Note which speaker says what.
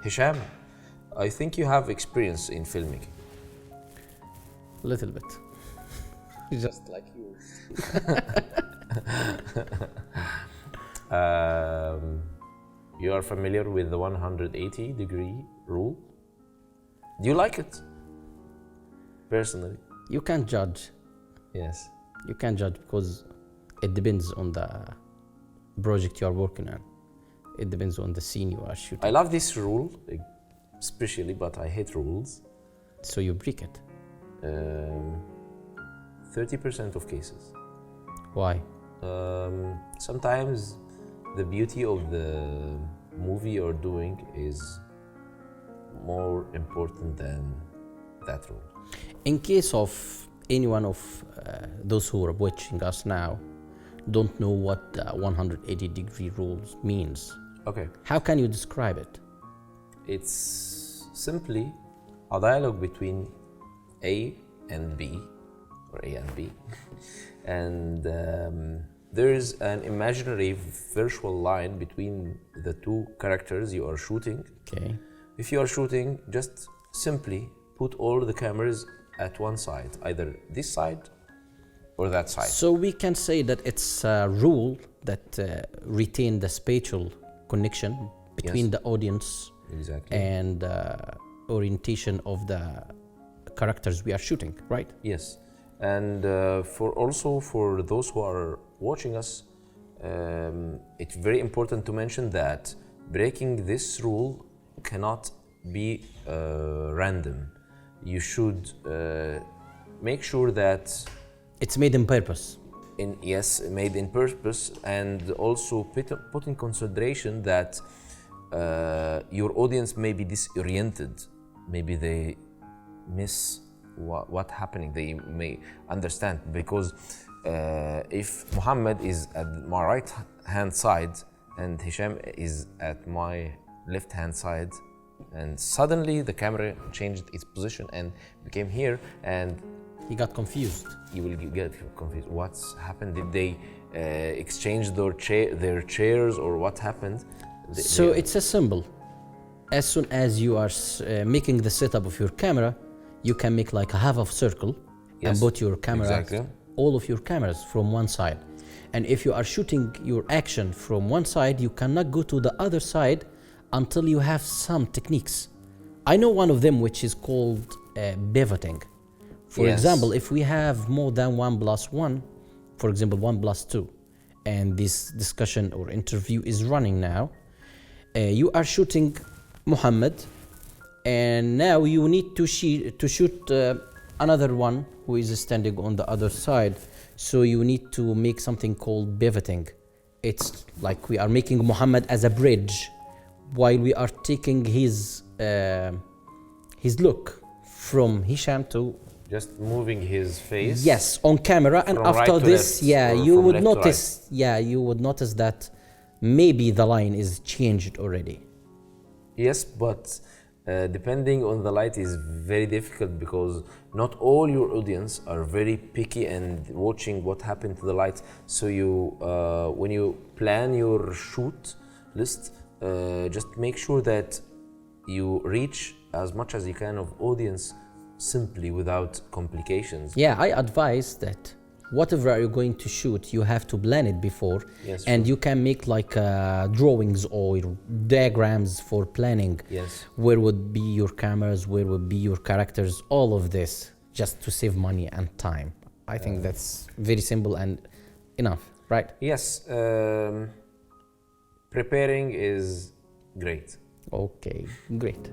Speaker 1: Hisham, I think you have experience in filmmaking.
Speaker 2: Little bit. Just like you.
Speaker 1: You are familiar with the 180-degree rule? Do you like it? Personally?
Speaker 2: You can't judge.
Speaker 1: Yes.
Speaker 2: You can't judge because it depends on the project you are working on. It depends on the scene you are shooting.
Speaker 1: I love this rule, especially, but I hate rules.
Speaker 2: So you break it.
Speaker 1: 30% of cases.
Speaker 2: Why?
Speaker 1: Sometimes the beauty of the movie you're doing is more important than that rule.
Speaker 2: In case of any one of those who are watching us now don't know what the 180-degree rules means,
Speaker 1: Okay.
Speaker 2: how can you describe it?
Speaker 1: It's simply a dialogue between A and B, or A and B, and there is an imaginary virtual line between the two characters you are shooting.
Speaker 2: Okay.
Speaker 1: If you are shooting, just simply put all the cameras at one side, either this side or that side.
Speaker 2: So we can say that it's a rule that retain the spatial connection between
Speaker 1: Yes.
Speaker 2: the audience
Speaker 1: Exactly.
Speaker 2: and orientation of the characters we are shooting, right?
Speaker 1: Yes, and for those who are watching us, it's very important to mention that breaking this rule cannot be random. You should make sure that
Speaker 2: It's made in purpose.
Speaker 1: made in purpose, and also put in consideration that your audience may be disoriented. Maybe they miss what's happening. They may understand, because if Mohammed is at my right hand side and Hisham is at my left hand side, and suddenly the camera changed its position and became here, and
Speaker 2: He got confused.
Speaker 1: you will get confused. What's happened? Did they exchange their chairs, or what happened?
Speaker 2: So it's a symbol. As soon as you are making the setup of your camera, you can make like a half of circle and
Speaker 1: Yes,
Speaker 2: put your camera,
Speaker 1: exactly.
Speaker 2: all of your cameras from one side. And if you are shooting your action from one side, you cannot go to the other side until you have some techniques. I know one of them, which is called pivoting. For
Speaker 1: Yes.
Speaker 2: example, if we have more than 1+1, for example 1+2, and this discussion or interview is running now, you are shooting Mohammed, and now you need to shoot another one who is standing on the other side. So you need to make something called pivoting. It's like we are making Mohammed as a bridge while we are taking his look from Hisham to
Speaker 1: just moving his face.
Speaker 2: yes on camera, and
Speaker 1: From
Speaker 2: after
Speaker 1: right to
Speaker 2: this,
Speaker 1: left,
Speaker 2: yeah,
Speaker 1: or
Speaker 2: you
Speaker 1: from
Speaker 2: would
Speaker 1: left to
Speaker 2: notice, you would notice that maybe the line is changed already.
Speaker 1: Yes, but depending on the light is very difficult, because not all your audience are very picky and watching what happened to the light. So you, when you plan your shoot list, just make sure that you reach as much as you can of audience simply, without complications.
Speaker 2: Yeah, I advise that whatever are you going to shoot, you have to plan it before.
Speaker 1: Yes,
Speaker 2: and
Speaker 1: sure.
Speaker 2: you can make like drawings or diagrams for planning.
Speaker 1: Yes.
Speaker 2: Where would be your cameras, where would be your characters, all of this, just to save money and time. I think that's very simple and enough, right?
Speaker 1: Yes, preparing is great.
Speaker 2: Okay, great.